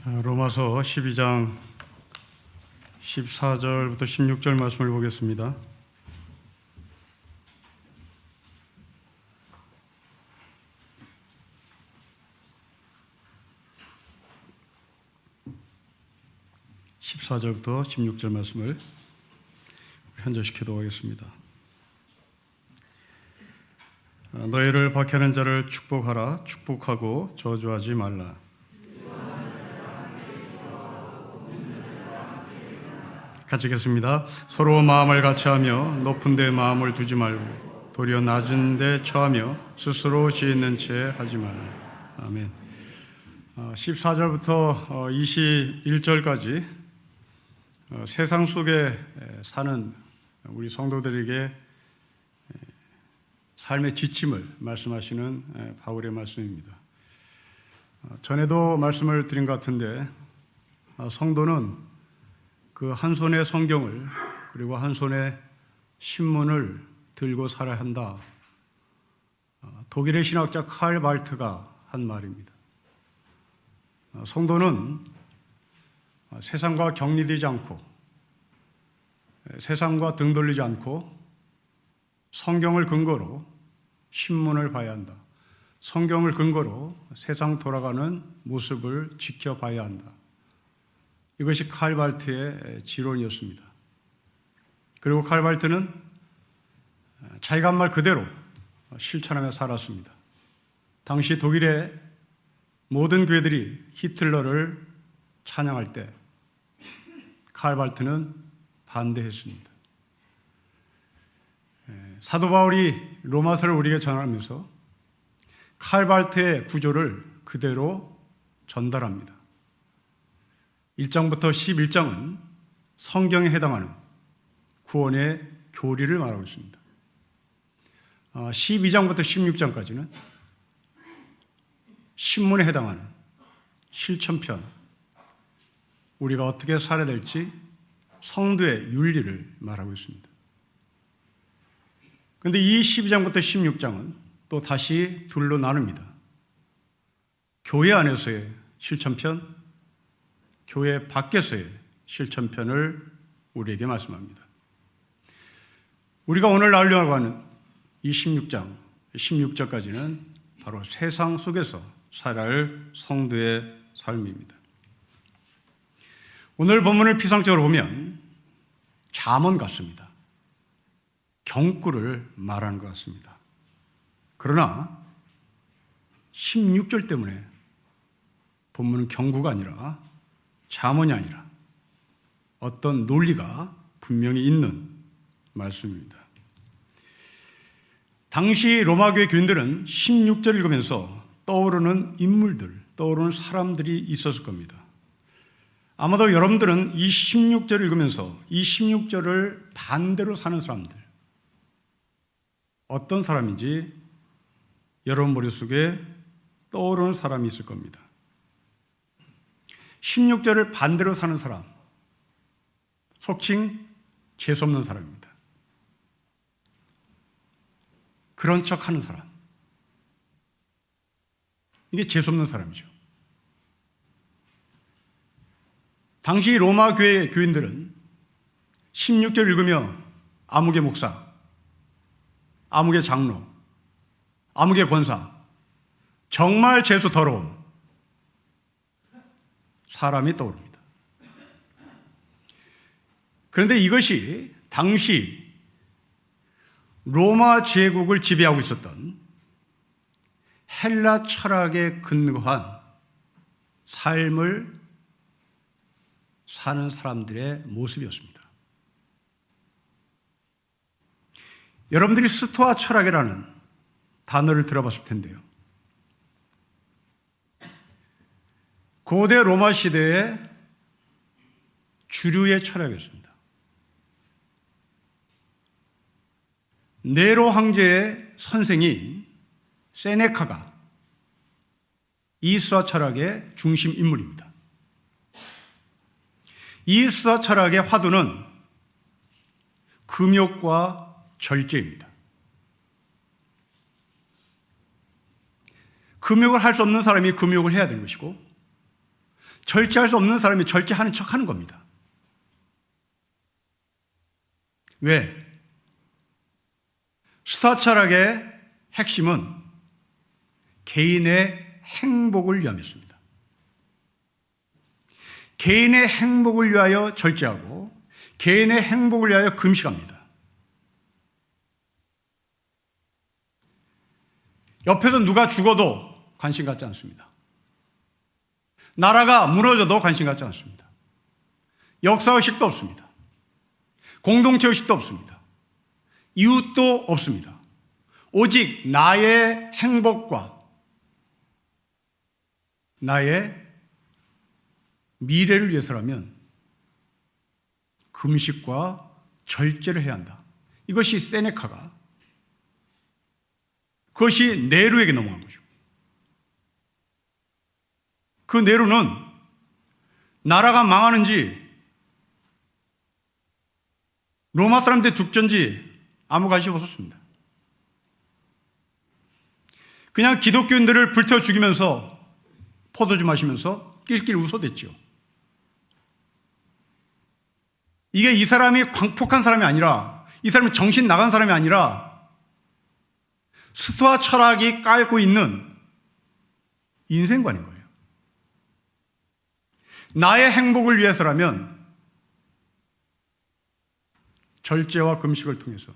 로마서 12장 14절부터 16절 말씀을 보겠습니다. (14절부터 16절) 말씀을 현저시키도록 하겠습니다. 너희를 박해하는 자를 축복하라. 축복하고 저주하지 말라. 같이 읽겠습니다. 서로 마음을 같이하며 높은 데 마음을 두지 말고 도리어 낮은 데 처하며 스스로 지혜있는 채 하지 말라. 아멘. 14절부터 21절까지 세상 속에 사는 우리 성도들에게 삶의 지침을 말씀하시는 바울의 말씀입니다. 전에도 말씀을 드린 것 같은데 성도는 그 한 손에 성경을 그리고 한 손에 신문을 들고 살아야 한다. 독일의 신학자 칼 발트가 한 말입니다. 성도는 세상과 격리되지 않고 세상과 등 돌리지 않고 성경을 근거로 신문을 봐야 한다. 성경을 근거로 세상 돌아가는 모습을 지켜봐야 한다. 이것이 칼 발트의 지론이었습니다. 그리고 칼 발트는 자기가 한 말 그대로 실천하며 살았습니다. 당시 독일의 모든 교회들이 히틀러를 찬양할 때 칼 발트는 반대했습니다. 사도 바울이 로마서를 우리에게 전하면서 칼 발트의 구조를 그대로 전달합니다. 1장부터 11장은 성경에 해당하는 구원의 교리를 말하고 있습니다. 12장부터 16장까지는 신문에 해당하는 실천편, 우리가 어떻게 살아야 될지 성도의 윤리를 말하고 있습니다. 그런데 이 12장부터 16장은 또 다시 둘로 나눕니다. 교회 안에서의 실천편, 교회 밖에서의 실천편을 우리에게 말씀합니다. 우리가 오늘 나누려고 하는 이 16장, 16절까지는 바로 세상 속에서 살아야 할 성도의 삶입니다. 오늘 본문을 피상적으로 보면 잠언 같습니다. 경구를 말하는 것 같습니다. 그러나 16절 때문에 본문은 경구가 아니라 잠언이 아니라 어떤 논리가 분명히 있는 말씀입니다. 당시 로마교회 교인들은 16절 읽으면서 떠오르는 인물들, 떠오르는 사람들이 있었을 겁니다. 아마도 여러분들은 이 16절을 읽으면서 이 16절을 반대로 사는 사람들, 어떤 사람인지 여러분 머릿속에 떠오르는 사람이 있을 겁니다. 16절을 반대로 사는 사람, 속칭 재수없는 사람입니다. 그런 척하는 사람, 이게 재수없는 사람이죠. 당시 로마 교회 교인들은 16절 읽으며 아무개 목사, 아무개 장로, 아무개 권사, 정말 재수 더러운 사람이 떠오릅니다. 그런데 이것이 당시 로마 제국을 지배하고 있었던 헬라 철학에 근거한 삶을 사는 사람들의 모습이었습니다. 여러분들이 스토아 철학이라는 단어를 들어봤을 텐데요. 고대 로마 시대의 주류의 철학이었습니다. 네로 황제의 선생인 세네카가 이 스토아 철학의 중심 인물입니다. 이 스토아 철학의 화두는 금욕과 절제입니다. 금욕을 할 수 없는 사람이 금욕을 해야 되는 것이고, 절제할 수 없는 사람이 절제하는 척 하는 겁니다. 왜? 스토아 철학의 핵심은 개인의 행복을 위함이었습니다. 개인의 행복을 위하여 절제하고 개인의 행복을 위하여 금식합니다. 옆에서 누가 죽어도 관심 갖지 않습니다. 나라가 무너져도 관심 갖지 않습니다. 역사의식도 없습니다. 공동체의식도 없습니다. 이웃도 없습니다. 오직 나의 행복과 나의 미래를 위해서라면 금식과 절제를 해야 한다. 이것이 세네카가, 그것이 네루에게 넘어간 거죠. 그 네루는 나라가 망하는지 로마 사람들 죽전지 아무 관심 없었습니다. 그냥 기독교인들을 불태워 죽이면서 포도주 마시면서 낄낄 웃어댔죠. 이게 이 사람이 광폭한 사람이 아니라, 이 사람이 정신 나간 사람이 아니라 스토아 철학이 깔고 있는 인생관인 거예요. 나의 행복을 위해서라면 절제와 금식을 통해서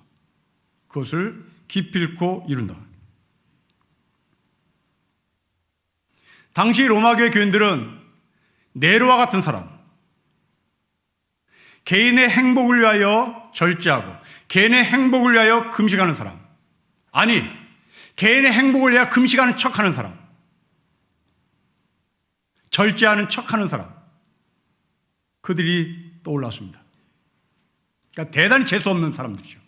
그것을 기필코 이룬다. 당시 로마교회 교인들은 네로와 같은 사람, 개인의 행복을 위하여 절제하고 개인의 행복을 위하여 금식하는 사람, 아니 개인의 행복을 위하여 금식하는 척하는 사람, 절제하는 척하는 사람, 그들이 떠올랐습니다. 그러니까 대단히 재수없는 사람들이죠.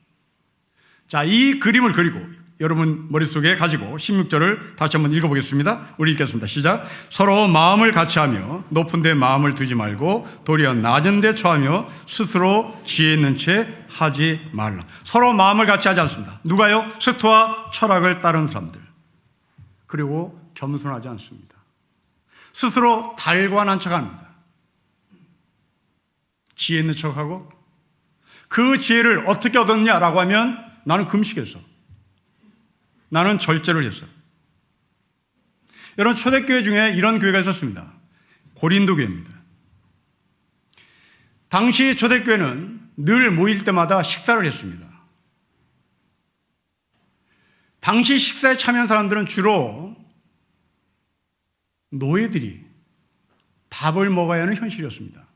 자, 이 그림을 그리고 여러분 머릿속에 가지고 16절을 다시 한번 읽어보겠습니다. 우리 읽겠습니다. 시작. 서로 마음을 같이하며 높은 데 마음을 두지 말고 도리어 낮은 데 처하며 스스로 지혜 있는 채 하지 말라. 서로 마음을 같이 하지 않습니다. 누가요? 스토아 철학을 따른 사람들. 그리고 겸손하지 않습니다. 스스로 달관한 척합니다. 지혜 있는 척하고, 그 지혜를 어떻게 얻었냐라고 하면 나는 금식했어, 나는 절제를 했어. 여러분, 초대교회 중에 이런 교회가 있었습니다. 고린도 교회입니다. 당시 초대교회는 늘 모일 때마다 식사를 했습니다. 당시 식사에 참여한 사람들은 주로 노예들이 밥을 먹어야 하는 현실이었습니다.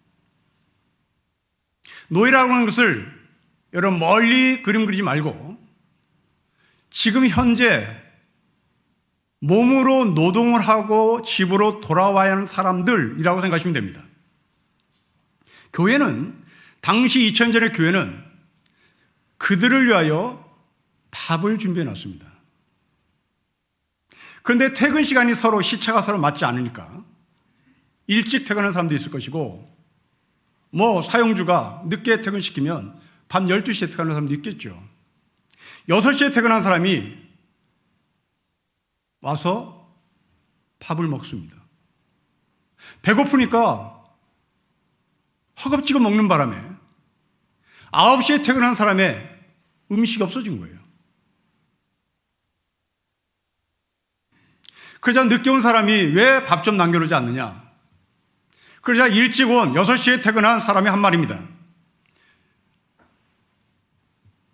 노예라고 하는 것을 여러분 멀리 그림 그리지 말고 지금 현재 몸으로 노동을 하고 집으로 돌아와야 하는 사람들이라고 생각하시면 됩니다. 교회는, 당시 2000년 전의 교회는 그들을 위하여 밥을 준비해 놨습니다. 그런데 퇴근 시간이 서로 시차가 서로 맞지 않으니까 일찍 퇴근하는 사람도 있을 것이고, 사용주가 늦게 퇴근시키면 밤 12시에 퇴근하는 사람도 있겠죠. 6시에 퇴근한 사람이 와서 밥을 먹습니다. 배고프니까 허겁지겁 먹는 바람에 9시에 퇴근한 사람의 음식이 없어진 거예요. 그러자 늦게 온 사람이 왜 밥 좀 남겨놓지 않느냐? 그러자 일찍 온 6시에 퇴근한 사람이 한 말입니다.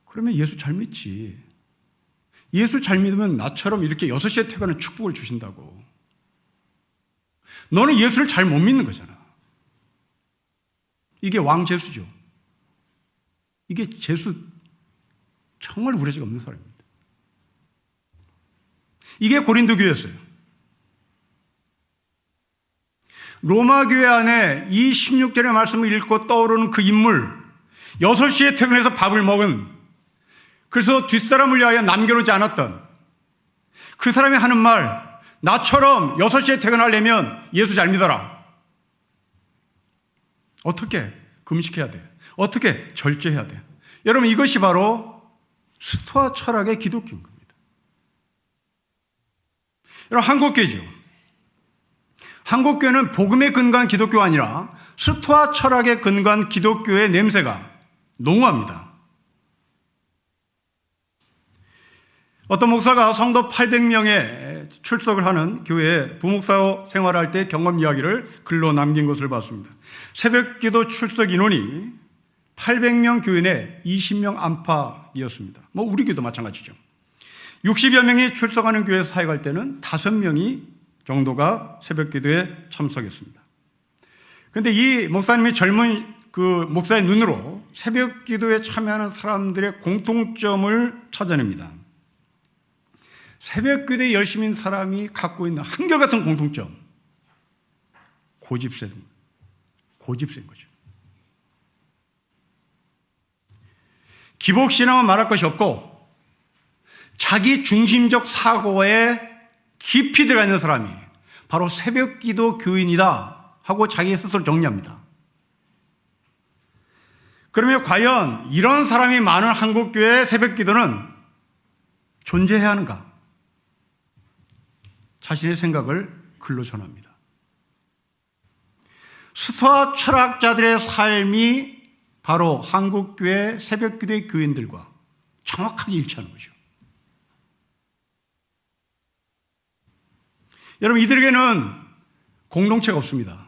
그러면 예수 잘 믿지. 예수 잘 믿으면 나처럼 이렇게 6시에 퇴근하는 축복을 주신다고. 너는 예수를 잘 못 믿는 거잖아. 이게 왕재수죠. 이게 재수 정말 우려지가 없는 사람입니다. 이게 고린도 교회였어요. 로마 교회 안에 이 16절의 말씀을 읽고 떠오르는 그 인물, 6시에 퇴근해서 밥을 먹은, 그래서 뒷사람을 위하여 남겨놓지 않았던 그 사람이 하는 말, 나처럼 6시에 퇴근하려면 예수 잘 믿어라. 어떻게 금식해야 돼? 어떻게 절제해야 돼? 여러분, 이것이 바로 스토아 철학의 기독교인 겁니다. 여러분, 한국교회죠. 한국교회는 복음에 근거한 기독교가 아니라 스토아 철학에 근거한 기독교의 냄새가 농후합니다. 어떤 목사가 성도 800명에 출석을 하는 교회에 부목사 생활할 때 경험 이야기를 글로 남긴 것을 봤습니다. 새벽기도 출석 인원이 800명 교인 내 20명 안팎이었습니다. 우리 교회도 마찬가지죠. 60여 명이 출석하는 교회에서 사역할 때는 5명이 정도가 새벽기도에 참석했습니다. 그런데 이 목사님이 젊은 그 목사의 눈으로 새벽기도에 참여하는 사람들의 공통점을 찾아냅니다. 새벽기도에 열심인 사람이 갖고 있는 한결같은 공통점, 고집세인 거죠. 기복신앙은 말할 것이 없고 자기 중심적 사고에 깊이 들어가 있는 사람이 바로 새벽기도 교인이다 하고 자기 스스로 정리합니다. 그러면 과연 이런 사람이 많은 한국교회의 새벽기도는 존재해야 하는가? 자신의 생각을 글로 전합니다. 스토아 철학자들의 삶이 바로 한국교회 새벽기도의 교인들과 정확하게 일치하는 거죠. 여러분, 이들에게는 공동체가 없습니다.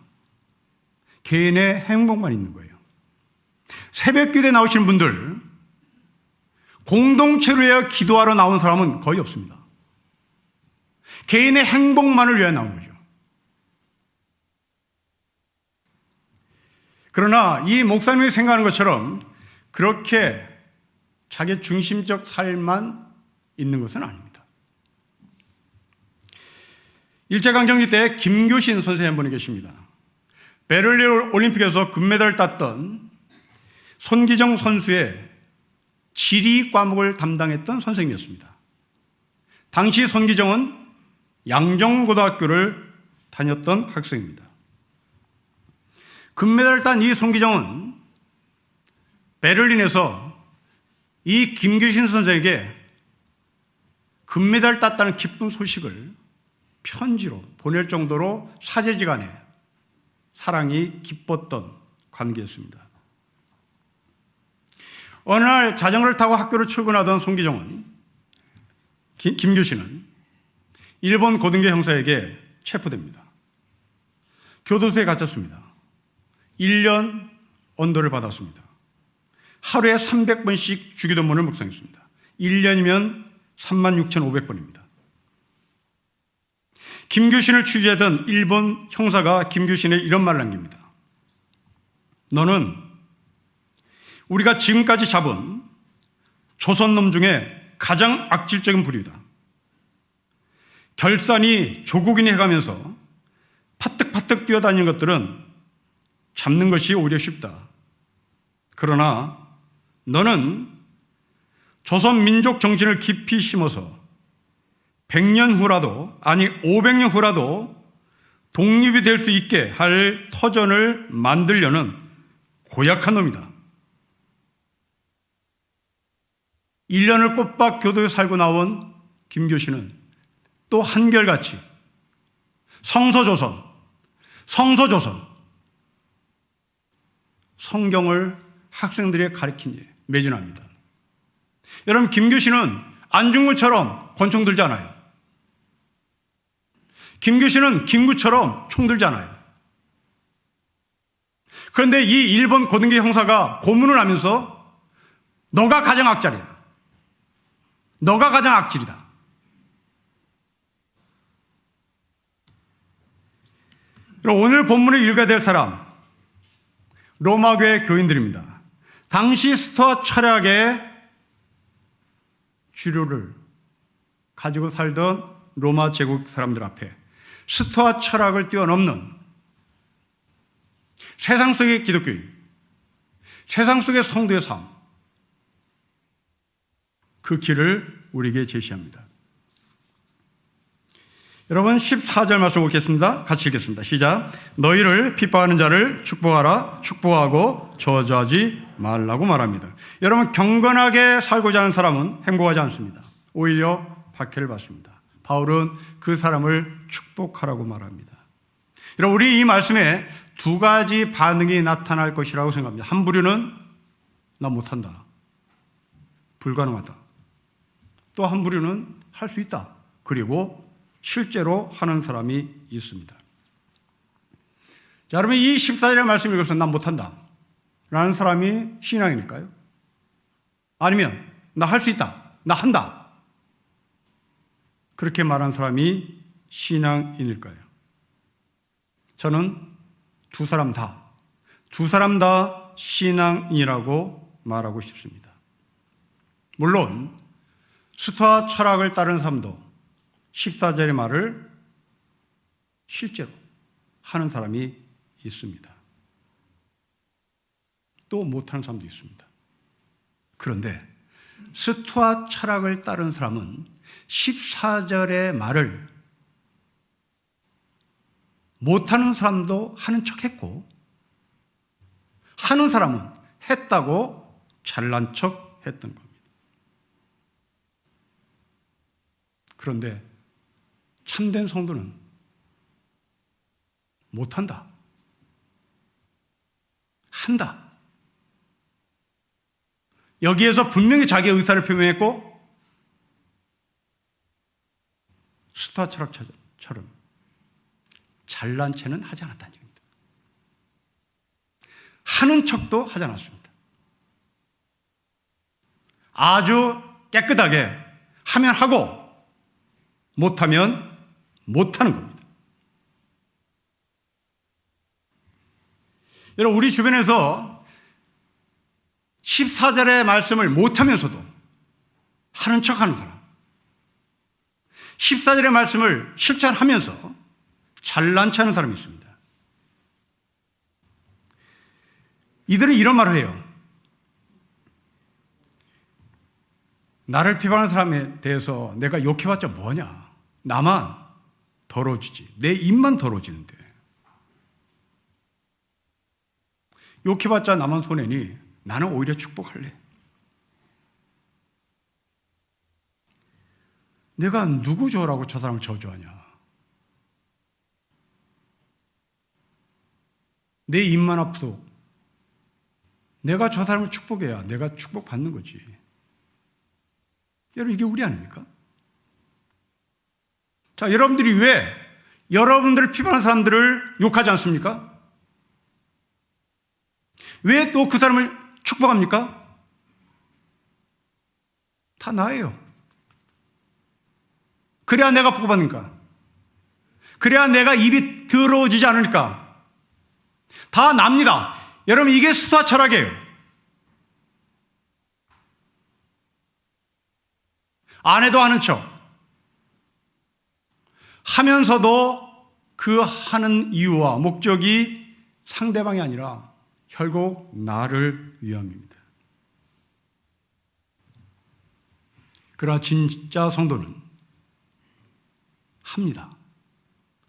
개인의 행복만 있는 거예요. 새벽기도에 나오시는 분들, 공동체로 기도하러 나온 사람은 거의 없습니다. 개인의 행복만을 위해 나온 거죠. 그러나 이 목사님이 생각하는 것처럼 그렇게 자기 중심적 삶만 있는 것은 아닙니다. 일제강점기 때 김교신 선생님 한 분이 계십니다. 베를린 올림픽에서 금메달을 땄던 손기정 선수의 지리 과목을 담당했던 선생님이었습니다. 당시 손기정은 양정고등학교를 다녔던 학생입니다. 금메달을 딴 이 손기정은 베를린에서 이 김규신 선생에게 금메달을 땄다는 기쁜 소식을 편지로 보낼 정도로 사제지간에 사랑이 깊었던 관계였습니다. 어느 날 자전거를 타고 학교를 출근하던 손기정은 김규신은 일본 고등교 형사에게 체포됩니다. 교도소에 갇혔습니다. 1년 언도를 받았습니다. 하루에 300번씩 주기도문을 묵상했습니다. 1년이면 36,500번입니다. 김규신을 취재하던 일본 형사가 김규신에 이런 말을 남깁니다. 너는 우리가 지금까지 잡은 조선놈 중에 가장 악질적인 부류다. 결산이 조국인이 해가면서 파뜩파뜩 뛰어다니는 것들은 잡는 것이 오히려 쉽다. 그러나 너는 조선 민족 정신을 깊이 심어서 100년 후라도, 아니 500년 후라도 독립이 될 수 있게 할 터전을 만들려는 고약한 놈이다. 1년을 꼬박 교도에 살고 나온 김교신은 또 한결같이 성서조선, 성경을 학생들에게 가르치기에 매진합니다. 여러분, 김규신은 안중근처럼 권총 들지 않아요. 김규신은 김구처럼 총 들지 않아요. 그런데 이 일본 고등교 형사가 고문을 하면서 너가 가장 악질이다. 너가 가장 악질이다. 오늘 본문을 읽어야 될 사람, 로마교회 교인들입니다. 당시 스토아 철학의 주류를 가지고 살던 로마 제국 사람들 앞에 스토아 철학을 뛰어넘는 세상 속의 기독교인, 세상 속의 성도의 삶, 그 길을 우리에게 제시합니다. 여러분, 14절 말씀 읽겠습니다. 같이 읽겠습니다. 시작. 너희를 핍박하는 자를 축복하라. 축복하고 저주하지 말라고 말합니다. 여러분, 경건하게 살고자 하는 사람은 행복하지 않습니다. 오히려 박해를 받습니다. 바울은 그 사람을 축복하라고 말합니다. 여러분, 우리 이 말씀에 두 가지 반응이 나타날 것이라고 생각합니다. 한 부류는 나 못한다, 불가능하다. 또 한 부류는 할 수 있다, 그리고 실제로 하는 사람이 있습니다. 자, 여러분, 이 14절의 말씀을 읽어서 난 못한다 라는 사람이 신앙일까요? 아니면 나 할 수 있다, 나 한다, 그렇게 말한 사람이 신앙인일까요? 저는 두 사람 다 신앙인이라고 말하고 싶습니다. 물론 수타 철학을 따른 사람도 14절의 말을 실제로 하는 사람이 있습니다. 또 못하는 사람도 있습니다. 그런데 스토아 철학을 따른 사람은 14절의 말을 못하는 사람도 하는 척했고, 하는 사람은 했다고 잘난 척 했던 겁니다. 그런데 참된 성도는 못한다, 한다. 여기에서 분명히 자기의 의사를 표명했고, 스토아 철학처럼 잘난 체는 하지 않았다는 얘기입니다. 하는 척도 하지 않았습니다. 아주 깨끗하게 하면 하고 못하면 못하는 겁니다. 여러분, 우리 주변에서 14절의 말씀을 못하면서도 하는 척하는 사람, 14절의 말씀을 실천하면서 잘난 체하는 사람이 있습니다. 이들은 이런 말을 해요. 나를 비판하는 사람에 대해서 내가 욕해봤자 뭐냐, 나만 더러워지지, 내 입만 더러워지는데 욕해봤자 나만 손해니 나는 오히려 축복할래. 내가 누구 저라고 저 사람을 저주하냐. 내 입만 아프도 내가 저 사람을 축복해야 내가 축복받는 거지. 여러분, 이게 우리 아닙니까? 자, 여러분들이 왜 여러분들을 비판하는 사람들을 욕하지 않습니까? 왜 또 그 사람을 축복합니까? 다 나예요. 그래야 내가 복받으니까. 그래야 내가 입이 더러워지지 않으니까. 다 납니다. 여러분, 이게 스토아 철학이에요. 안 해도 하는 척 하면서도 그 하는 이유와 목적이 상대방이 아니라 결국 나를 위함입니다. 그러나 진짜 성도는 합니다.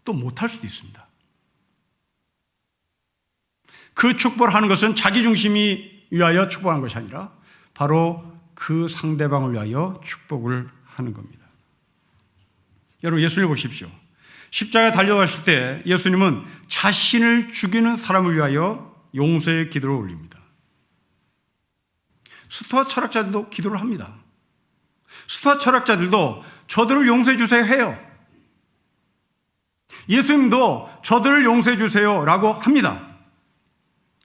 또 못할 수도 있습니다. 그 축복을 하는 것은 자기 중심이 위하여 축복하는 것이 아니라 바로 그 상대방을 위하여 축복을 하는 겁니다. 여러분, 예수님을 보십시오. 십자가에 달려가실 때 예수님은 자신을 죽이는 사람을 위하여 용서의 기도를 올립니다. 스토아 철학자들도 기도를 합니다. 스토아 철학자들도 저들을 용서해 주세요 해요. 예수님도 저들을 용서해 주세요 라고 합니다.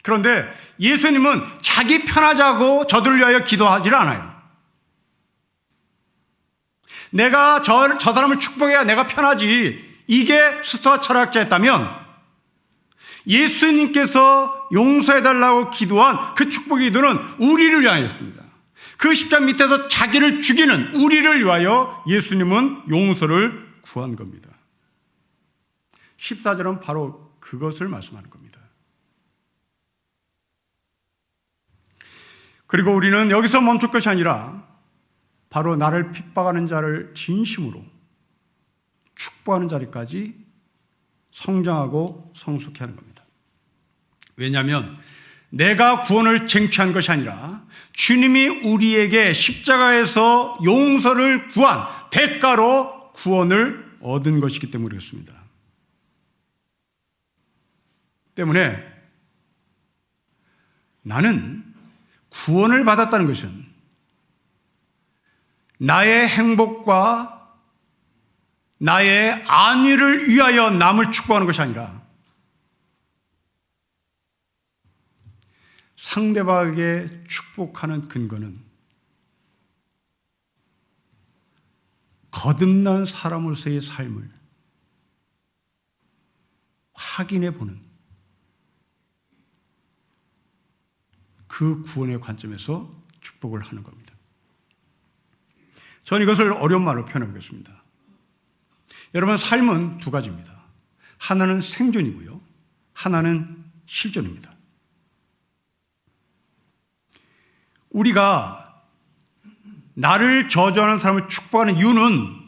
그런데 예수님은 자기 편하자고 저들을 위하여 기도하지 않아요. 내가 저 사람을 축복해야 내가 편하지, 이게 스토아 철학자였다면 예수님께서 용서해달라고 기도한 그 축복의 기도는 우리를 위하였습니다. 그 십자가 밑에서 자기를 죽이는 우리를 위하여 예수님은 용서를 구한 겁니다. 14절은 바로 그것을 말씀하는 겁니다. 그리고 우리는 여기서 멈출 것이 아니라 바로 나를 핍박하는 자를 진심으로 축복하는 자리까지 성장하고 성숙해 하는 겁니다. 왜냐하면 내가 구원을 쟁취한 것이 아니라 주님이 우리에게 십자가에서 용서를 구한 대가로 구원을 얻은 것이기 때문에 그렇습니다. 때문에 나는 구원을 받았다는 것은 나의 행복과 나의 안위를 위하여 남을 축복하는 것이 아니라 상대방에게 축복하는 근거는 거듭난 사람으로서의 삶을 확인해 보는 그 구원의 관점에서 축복을 하는 겁니다. 저는 이것을 어려운 말로 표현해 보겠습니다. 여러분, 삶은 두 가지입니다. 하나는 생존이고요, 하나는 실존입니다. 우리가 나를 저주하는 사람을 축복하는 이유는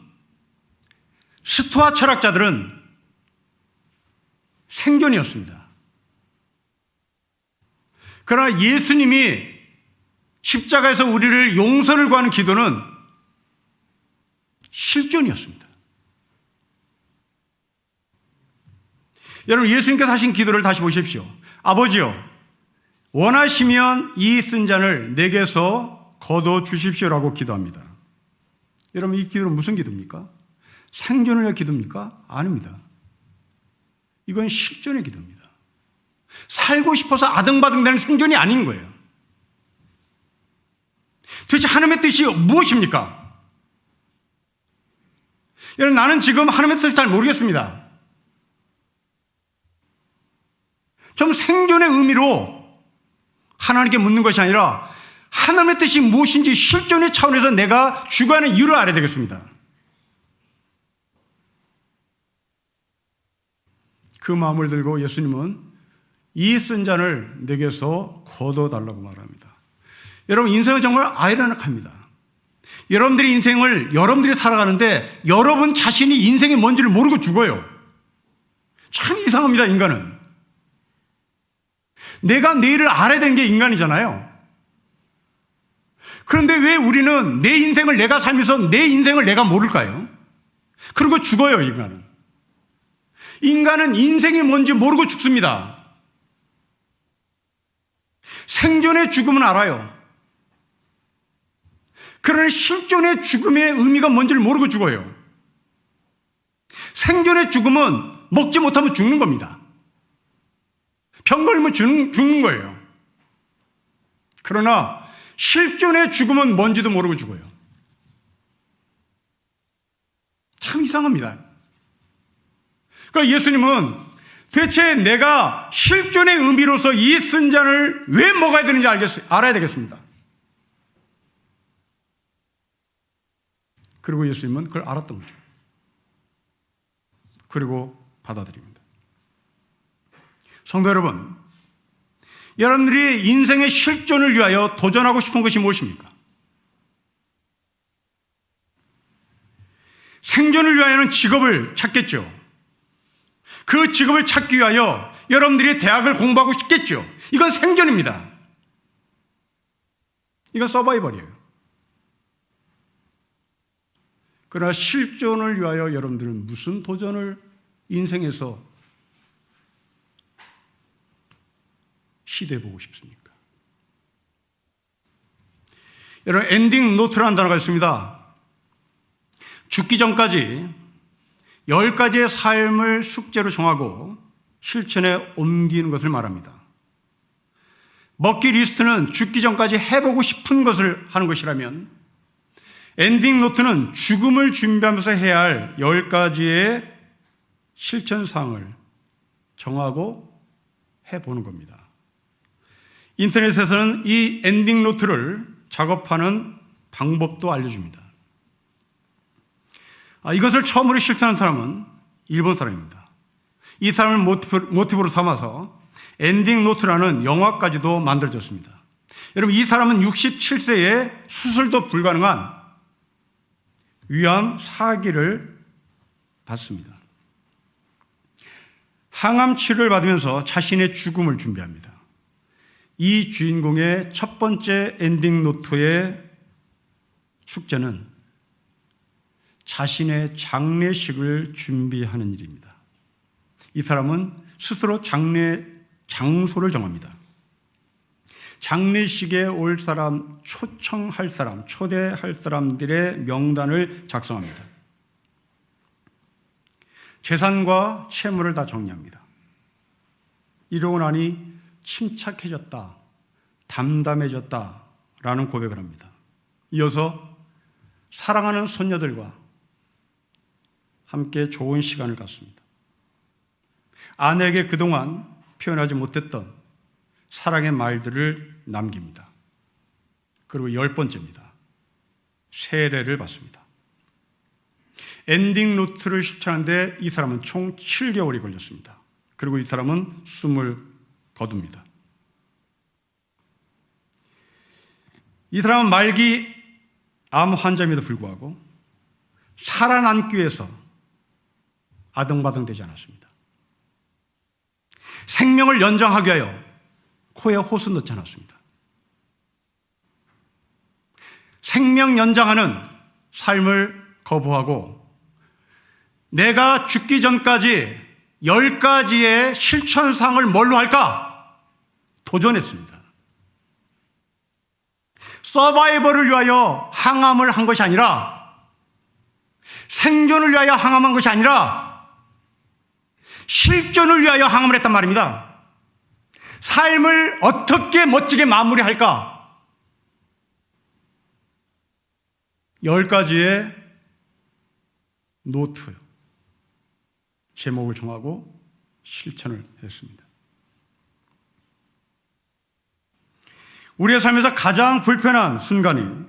스토아 철학자들은 생존이었습니다. 그러나 예수님이 십자가에서 우리를 용서를 구하는 기도는 실존이었습니다. 여러분, 예수님께서 하신 기도를 다시 보십시오. 아버지요, 원하시면 이 쓴 잔을 내게서 거둬 주십시오라고 기도합니다. 여러분, 이 기도는 무슨 기도입니까? 생존을 위한 기도입니까? 아닙니다. 이건 실존의 기도입니다. 살고 싶어서 아등바등되는 생존이 아닌 거예요. 도대체 하나님의 뜻이 무엇입니까? 여러분, 나는 지금 하나님의 뜻을 잘 모르겠습니다. 좀 생존의 의미로 하나님께 묻는 것이 아니라 하나님의 뜻이 무엇인지 실존의 차원에서 내가 주관하는 이유를 알아야 되겠습니다. 그 마음을 들고 예수님은 이 쓴 잔을 내게서 거둬달라고 말합니다. 여러분, 인생은 정말 아이러니합니다. 여러분들이 인생을 여러분들이 살아가는데 여러분 자신이 인생이 뭔지를 모르고 죽어요. 참 이상합니다, 인간은. 내가 내일을 알아야 되는 게 인간이잖아요. 그런데 왜 우리는 내 인생을 내가 살면서 내 인생을 내가 모를까요? 그리고 죽어요, 인간은. 인간은 인생이 뭔지 모르고 죽습니다. 생존의 죽음은 알아요. 그러나 실존의 죽음의 의미가 뭔지를 모르고 죽어요. 생존의 죽음은 먹지 못하면 죽는 겁니다. 병 걸리면 죽는 거예요. 그러나 실존의 죽음은 뭔지도 모르고 죽어요. 참 이상합니다. 그러니까 예수님은 대체 내가 실존의 의미로서 이 쓴 잔을 왜 먹어야 되는지 알아야 되겠습니다. 그리고 예수님은 그걸 알았던 거죠. 그리고 받아들입니다. 성도 여러분, 여러분들이 인생의 실존을 위하여 도전하고 싶은 것이 무엇입니까? 생존을 위하여는 직업을 찾겠죠. 그 직업을 찾기 위하여 여러분들이 대학을 공부하고 싶겠죠. 이건 생존입니다. 이건 서바이벌이에요. 그러나 실존을 위하여 여러분들은 무슨 도전을 인생에서 시도해보고 싶습니까? 여러분, 엔딩 노트라는 단어가 있습니다. 죽기 전까지 10가지의 삶을 숙제로 정하고 실천에 옮기는 것을 말합니다. 버킷리스트는 죽기 전까지 해보고 싶은 것을 하는 것이라면, 엔딩 노트는 죽음을 준비하면서 해야 할 10가지의 실천사항을 정하고 해보는 겁니다. 인터넷에서는 이 엔딩 노트를 작업하는 방법도 알려줍니다. 이것을 처음으로 실천한 사람은 일본 사람입니다. 이 사람을 모티브로 삼아서 엔딩 노트라는 영화까지도 만들어졌습니다. 여러분, 이 사람은 67세에 수술도 불가능한 위암 4기를 받습니다. 항암 치료를 받으면서 자신의 죽음을 준비합니다. 이 주인공의 첫 번째 엔딩 노트의 숙제는 자신의 장례식을 준비하는 일입니다. 이 사람은 스스로 장례 장소를 정합니다. 장례식에 올 사람, 초청할 사람, 초대할 사람들의 명단을 작성합니다. 재산과 채무를 다 정리합니다. 이러고 나니 침착해졌다, 담담해졌다라는 고백을 합니다. 이어서 사랑하는 손녀들과 함께 좋은 시간을 갖습니다. 아내에게 그동안 표현하지 못했던 사랑의 말들을 남깁니다. 그리고 10번째입니다. 세례를 받습니다. 엔딩 노트를 실천하는데 이 사람은 총 7개월이 걸렸습니다. 그리고 이 사람은 숨을 거둡니다. 이 사람은 말기 암 환자임에도 불구하고 살아남기 위해서 아등바등 되지 않았습니다. 생명을 연장하기 위하여 코에 호스 넣지 않았습니다. 생명 연장하는 삶을 거부하고 내가 죽기 전까지 10가지의 실천사항을 뭘로 할까? 도전했습니다. 서바이벌을 위하여 항암을 한 것이 아니라, 생존을 위하여 항암한 것이 아니라 실존을 위하여 항암을 했단 말입니다. 삶을 어떻게 멋지게 마무리할까? 10가지의 노트, 제목을 정하고 실천을 했습니다. 우리의 삶에서 가장 불편한 순간이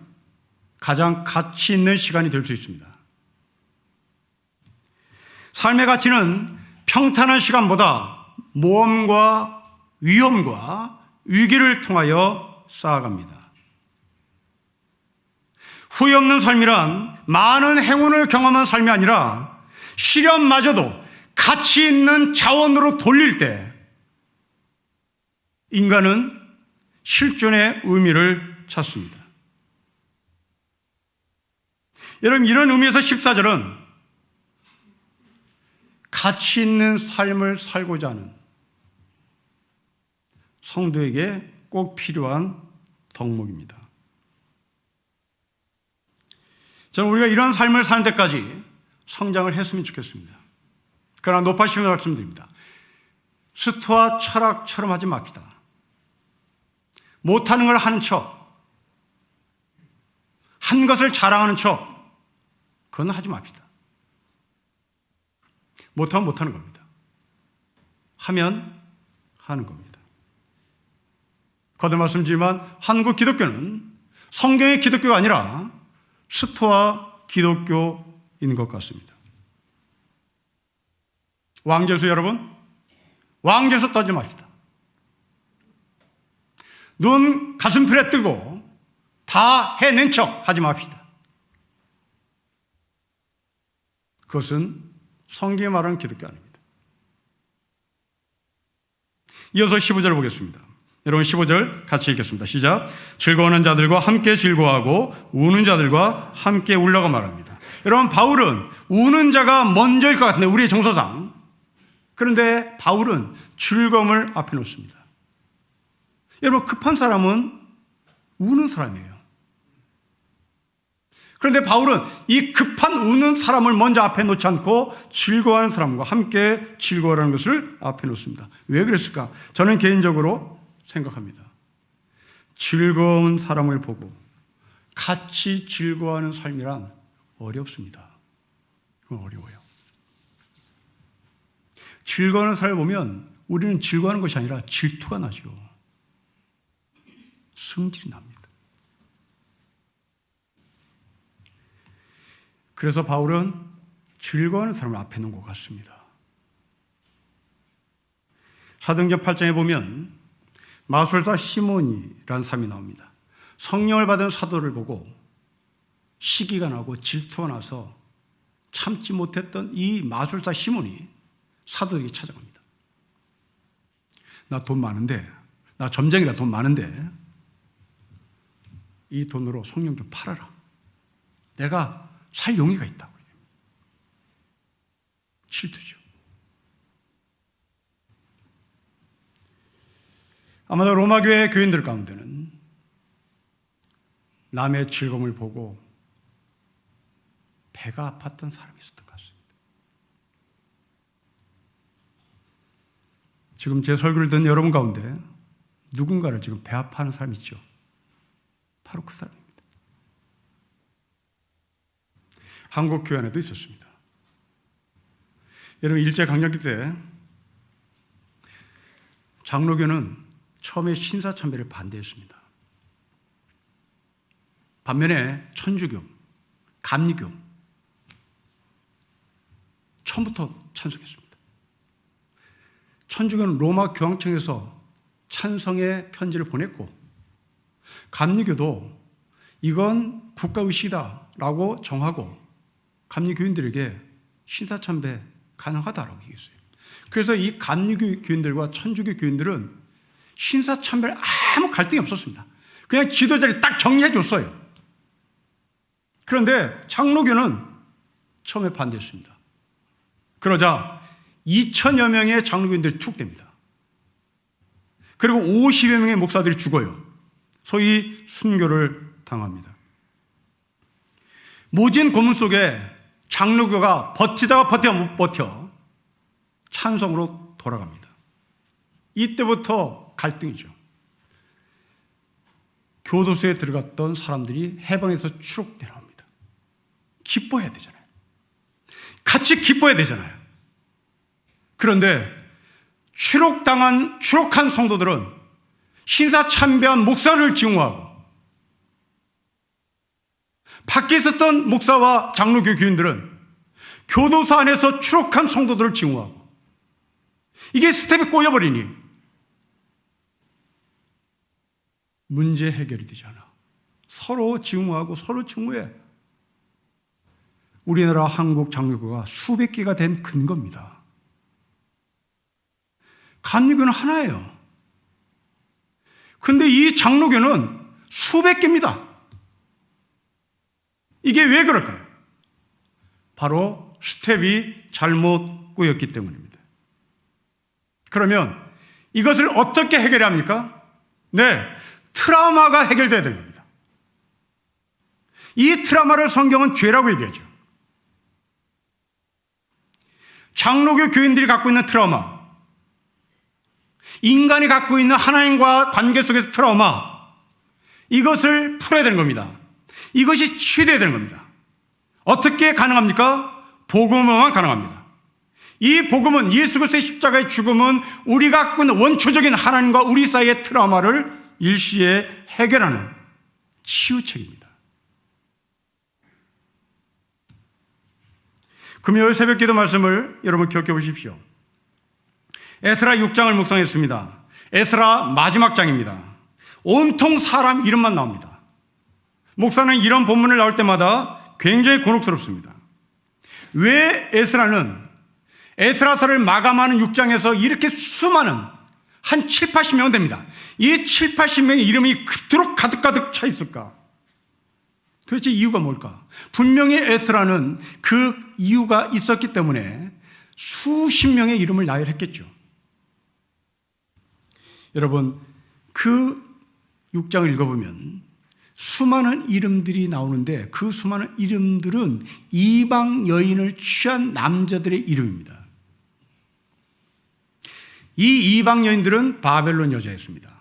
가장 가치 있는 시간이 될 수 있습니다. 삶의 가치는 평탄한 시간보다 모험과 위험과 위기를 통하여 쌓아갑니다. 후회 없는 삶이란 많은 행운을 경험한 삶이 아니라 시련마저도 가치 있는 자원으로 돌릴 때 인간은 실존의 의미를 찾습니다. 여러분, 이런 의미에서 14절은 가치 있는 삶을 살고자 하는 성도에게 꼭 필요한 덕목입니다. 저는 우리가 이런 삶을 사는 데까지 성장을 했으면 좋겠습니다. 그러나 높아시면 말씀드립니다. 스토아 철학처럼 하지 맙시다. 못하는 걸 하는 척, 한 것을 자랑하는 척, 그건 하지 맙시다. 못하면 못하는 겁니다. 하면 하는 겁니다. 거듭 말씀드리지만 한국 기독교는 성경의 기독교가 아니라 스토아 기독교인 것 같습니다. 왕재수 여러분, 왕재수 떠지 맙시다. 눈 가슴풀에 뜨고 다 해낸 척 하지 맙시다. 그것은 성경이 말하는 기독교 아닙니다. 이어서 15절 보겠습니다. 여러분 15절 같이 읽겠습니다. 시작. 즐거워하는 자들과 함께 즐거워하고 우는 자들과 함께 울라고 말합니다. 여러분, 바울은 우는 자가 먼저일 것 같은데, 우리의 정서상. 그런데 바울은 즐거움을 앞에 놓습니다. 여러분, 급한 사람은 우는 사람이에요. 그런데 바울은 이 급한 우는 사람을 먼저 앞에 놓지 않고 즐거워하는 사람과 함께 즐거워하는 것을 앞에 놓습니다. 왜 그랬을까? 저는 개인적으로 생각합니다. 즐거운 사람을 보고 같이 즐거워하는 삶이란 어렵습니다. 그건 어려워요. 즐거워하는 사람을 보면 우리는 즐거워하는 것이 아니라 질투가 나죠. 승질이 납니다. 그래서 바울은 즐거워하는 사람을 앞에 놓은 것 같습니다. 사도행전 8장에 보면 마술사 시몬이라는 사람이 나옵니다. 성령을 받은 사도를 보고 시기가 나고 질투가 나서 참지 못했던 이 마술사 시몬이 사도에게 찾아갑니다. 나 돈 많은데, 나 점쟁이라 돈 많은데 이 돈으로 성령 좀 팔아라. 내가 살 용의가 있다고. 질투죠. 아마도 로마 교회 교인들 가운데는 남의 즐거움을 보고 배가 아팠던 사람이 있었던 것 같습니다. 지금 제 설교를 듣는 여러분 가운데 누군가를 지금 배 아파하는 사람이 있죠. 바로 그 사람입니다. 한국 교회 안에도 있었습니다. 여러분, 일제강점기 때 장로교는 처음에 신사참배를 반대했습니다. 반면에 천주교, 감리교 처음부터 찬성했습니다. 천주교는 로마 교황청에서 찬성의 편지를 보냈고, 감리교도 이건 국가의식이다라고 정하고 감리교인들에게 신사참배 가능하다라고 얘기했어요. 그래서 이 감리교 교인들과 천주교 교인들은 신사참배를 아무 갈등이 없었습니다. 그냥 지도자를 딱 정리해 줬어요. 그런데 장로교는 처음에 반대했습니다. 그러자 2,000여 명의 장로교인들이 툭 됩니다. 그리고 50여 명의 목사들이 죽어요. 소위 순교를 당합니다. 모진 고문 속에 장로교가 버티다가 못 버텨 찬성으로 돌아갑니다. 이때부터 갈등이죠. 교도소에 들어갔던 사람들이 해방에서 추록 내려옵니다. 기뻐해야 되잖아요. 같이 기뻐해야 되잖아요. 그런데 추록한 성도들은 신사참배한 목사를 증오하고, 밖에 있었던 목사와 장로교 교인들은 교도소 안에서 추록한 성도들을 증오하고, 이게 스텝이 꼬여버리니 문제 해결이 되지 않아. 서로 증오하고 서로 증오해. 우리나라 한국 장로교가 수백 개가 된 근거입니다. 감리교는 하나예요. 근데 이 장로교는 수백 개입니다. 이게 왜 그럴까요? 바로 스텝이 잘못 꼬였기 때문입니다. 그러면 이것을 어떻게 해결해야 합니까? 네, 트라우마가 해결돼야 됩니다. 이 트라우마를 성경은 죄라고 얘기하죠. 장로교 교인들이 갖고 있는 트라우마, 인간이 갖고 있는 하나님과 관계 속에서 트라우마, 이것을 풀어야 되는 겁니다. 이것이 치유되어야 되는 겁니다. 어떻게 가능합니까? 복음으로만 가능합니다. 이 복음은, 예수 그리스도의 십자가의 죽음은 우리가 갖고 있는 원초적인 하나님과 우리 사이의 트라우마를 일시에 해결하는 치유책입니다. 금요일 새벽기도 말씀을 여러분 기억해 보십시오. 에스라 6장을 묵상했습니다. 에스라 마지막 장입니다. 온통 사람 이름만 나옵니다. 목사는 이런 본문을 나올 때마다 굉장히 곤혹스럽습니다. 왜 에스라는 에스라서를 마감하는 6장에서 이렇게 수많은 한 7, 80명 됩니다. 이 7, 80명의 이름이 그토록 가득가득 차 있을까? 도대체 이유가 뭘까? 분명히 에스라는 그 이유가 있었기 때문에 수십 명의 이름을 나열했겠죠. 여러분, 그 6장을 읽어보면 수많은 이름들이 나오는데 그 수많은 이름들은 이방 여인을 취한 남자들의 이름입니다. 이 이방 여인들은 바벨론 여자였습니다.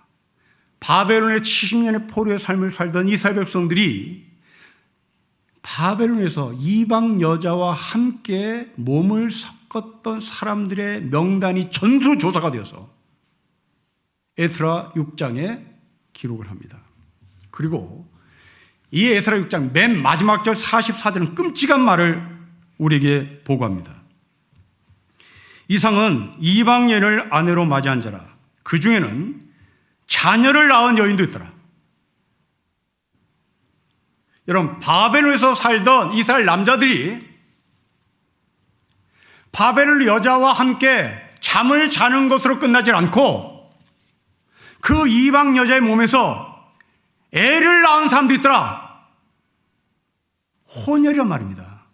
바벨론의 70년의 포로의 삶을 살던 이스라엘 백성들이 바벨론에서 이방 여자와 함께 몸을 섞었던 사람들의 명단이 전수조사가 되어서 에스라 6장에 기록을 합니다. 그리고 이 에스라 6장 맨 마지막 절 44절은 끔찍한 말을 우리에게 보고합니다. 이상은 이방 여인을 아내로 맞이한 자라. 그 중에는 자녀를 낳은 여인도 있더라. 여러분, 바벨론에서 살던 이스라엘 남자들이 바벨론 여자와 함께 잠을 자는 것으로 끝나지 않고 그 이방 여자의 몸에서 애를 낳은 사람도 있더라. 혼혈이란 말입니다.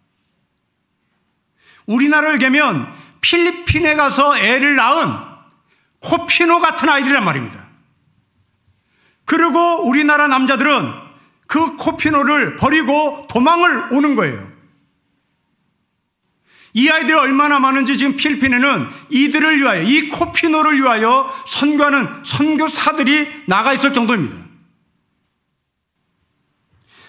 우리나라를 개면 필리핀에 가서 애를 낳은 코피노 같은 아이들이란 말입니다. 그리고 우리나라 남자들은 그 코피노를 버리고 도망을 오는 거예요. 이 아이들이 얼마나 많은지 지금 필리핀에는 이들을 위하여, 이 코피노를 위하여 선교하는 선교사들이 나가 있을 정도입니다.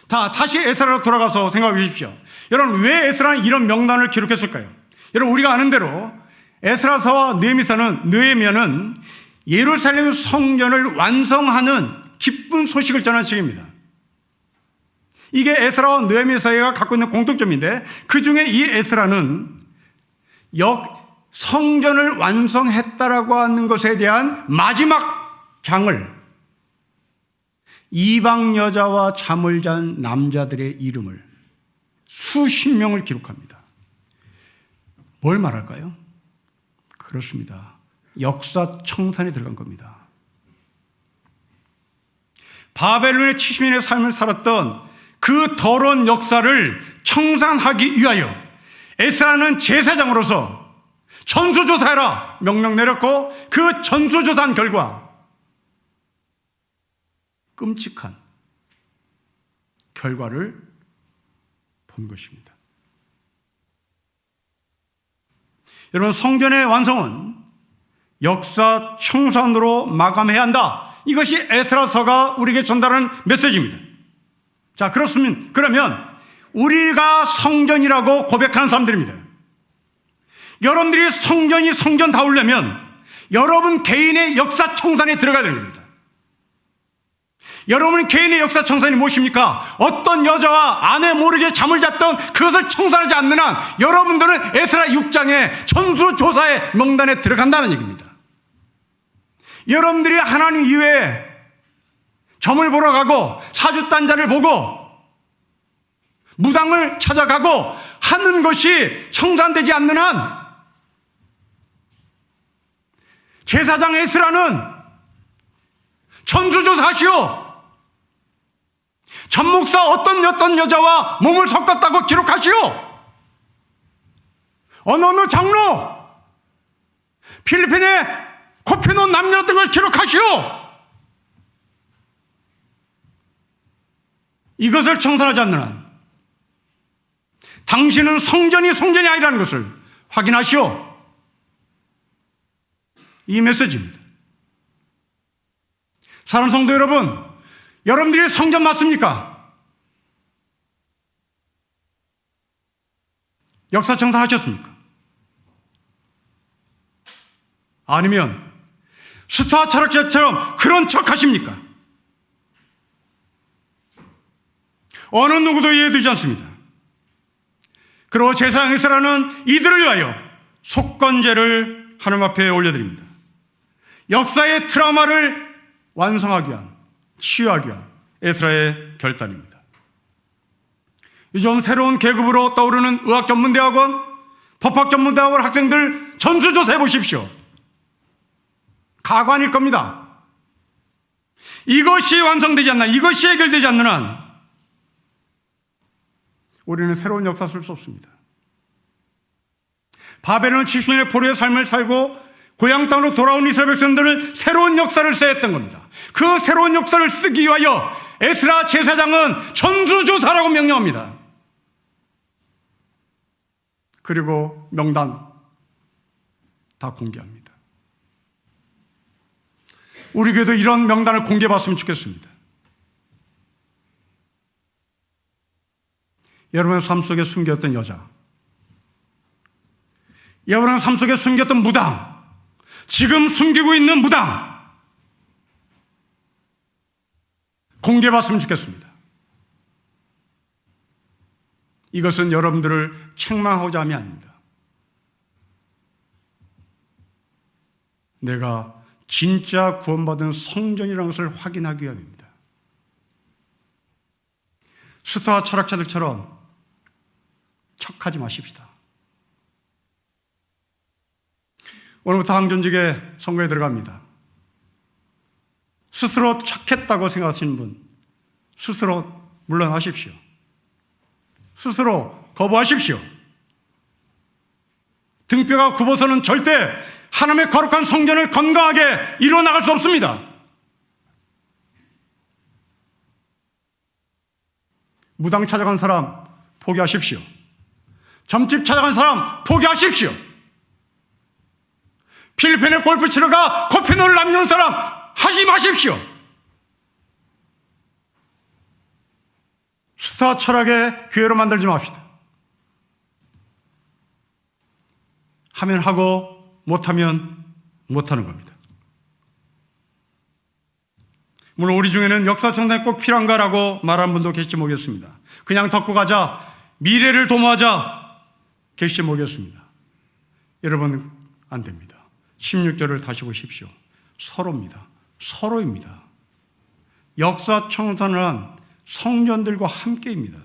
다시 에스라로 돌아가서 생각해 보십시오. 여러분, 왜 에스라는 이런 명단을 기록했을까요? 여러분, 우리가 아는 대로 에스라서와 느헤미야는 예루살렘 성전을 완성하는 기쁜 소식을 전한 책입니다. 이게 에스라와 느헤미야 사이가 갖고 있는 공통점인데, 그 중에 이 에스라는 성전을 완성했다라고 하는 것에 대한 마지막 장을, 이방 여자와 잠을 잔 남자들의 이름을 수십 명을 기록합니다. 뭘 말할까요? 그렇습니다. 역사 청산에 들어간 겁니다. 바벨론의 70년의 삶을 살았던 그 더러운 역사를 청산하기 위하여 에스라는 제사장으로서 전수조사해라 명령 내렸고, 그 전수조사한 결과 끔찍한 결과를 본 것입니다. 여러분, 성전의 완성은 역사 청산으로 마감해야 한다. 이것이 에스라서가 우리에게 전달하는 메시지입니다. 자, 그러면 우리가 성전이라고 고백하는 사람들입니다. 여러분들이 성전이 성전다우려면 여러분 개인의 역사 청산에 들어가야 됩니다. 여러분 개인의 역사 청산이 무엇입니까? 어떤 여자와 아내 모르게 잠을 잤던 그것을 청산하지 않는 한 여러분들은 에스라 6장의 전수조사의 명단에 들어간다는 얘기입니다. 여러분들이 하나님 이외에 점을 보러 가고 사주단자를 보고 무당을 찾아가고 하는 것이 청산되지 않는 한 제사장 에스라는 전수조사하시오. 전목사 어떤 여자와 몸을 섞었다고 기록하시오. 어느 장로 필리핀에 코피노 남녀 등을 기록하시오. 이것을 청산하지 않는 한 당신은 성전이 아니라는 것을 확인하시오. 이 메시지입니다. 사랑하는 성도 여러분, 여러분들이 성전 맞습니까? 역사 청산하셨습니까? 아니면 스토아 철학자처럼 그런 척 하십니까? 어느 누구도 이해되지 않습니다. 그리고 제사장 에스라는 이들을 위하여 속건제를 하나님 앞에 올려드립니다. 역사의 트라우마를 완성하기 위한, 치유하기 위한 에스라의 결단입니다. 요즘 새로운 계급으로 떠오르는 의학전문대학원, 법학전문대학원 학생들 전수조사해 보십시오. 가관일 겁니다. 이것이 완성되지 않는 한, 이것이 해결되지 않는 한 우리는 새로운 역사 쓸 수 없습니다. 바벨론 70년의 포로의 삶을 살고 고향 땅으로 돌아온 이스라엘 백성들을 새로운 역사를 써야 했던 겁니다. 그 새로운 역사를 쓰기 위하여 에스라 제사장은 전수조사라고 명령합니다. 그리고 명단 다 공개합니다. 우리 교회도 이런 명단을 공개받았으면 좋겠습니다. 여러분의 삶 속에 숨겼던 여자, 여러분의 삶 속에 숨겼던 무당, 지금 숨기고 있는 무당 공개받았으면 좋겠습니다. 이것은 여러분들을 책망하고자 함이 아닙니다. 내가 진짜 구원받은 성전이라는 것을 확인하기 위함입니다. 스토아 철학자들처럼 척하지 마십시다. 오늘부터 항존직의 선거에 들어갑니다. 스스로 척했다고 생각하시는 분, 스스로 물러나십시오. 스스로 거부하십시오. 등뼈가 굽어서는 절대 하나님의 거룩한 성전을 건강하게 이루어 나갈 수 없습니다. 무당 찾아간 사람 포기하십시오. 점집 찾아간 사람 포기하십시오. 필리핀에 골프 치러 가 코피노를 남기는 사람 하지 마십시오. 스타 철학의 교회로 만들지 맙시다. 하면 하고 못하면 못하는 겁니다. 물론 우리 중에는 역사청산이 꼭 필요한가라고 말하는 분도 계실지 모르겠습니다. 그냥 덮고 가자, 미래를 도모하자 계실지 모르겠습니다. 여러분, 안 됩니다. 16절을 다시 보십시오. 서로입니다. 서로입니다. 역사청산을 한 성전들과 함께입니다.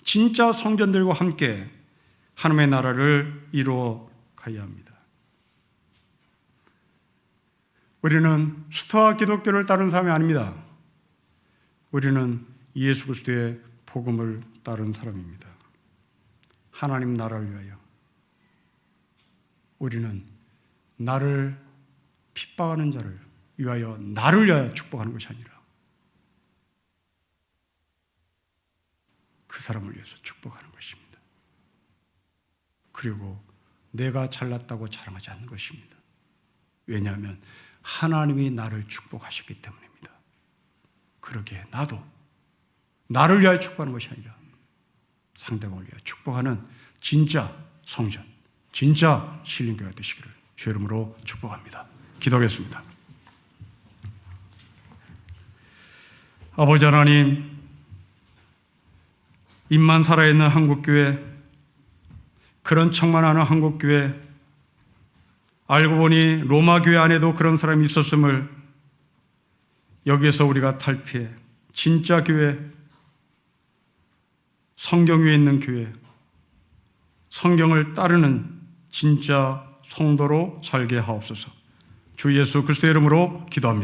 진짜 성전들과 함께 하나님의 나라를 이루어 가야 합니다. 우리는 스타 기독교를 따른 사람이 아닙니다. 우리는 예수 그리스도의 복음을 따른 사람입니다. 하나님 나라를 위하여. 우리는 나를 핍박하는 자를 위하여, 나를 위하여 축복하는 것이 아니라 그 사람을 위해서 축복하는 것입니다. 그리고 내가 잘났다고 자랑하지 않는 것입니다. 왜냐하면 하나님이 나를 축복하셨기 때문입니다. 그러기에 나도 나를 위하여 축복하는 것이 아니라 상대방을 위하여 축복하는 진짜 성전, 진짜 신림교회가 되시기를 주의 이름으로 축복합니다. 기도하겠습니다. 아버지 하나님, 입만 살아있는 한국교회, 그런 척만 하는 한국교회, 알고 보니 로마교회 안에도 그런 사람이 있었음을 여기에서 우리가 탈피해 진짜 교회, 성경 위에 있는 교회, 성경을 따르는 진짜 성도로 살게 하옵소서. 주 예수 그리스도의 이름으로 기도합니다.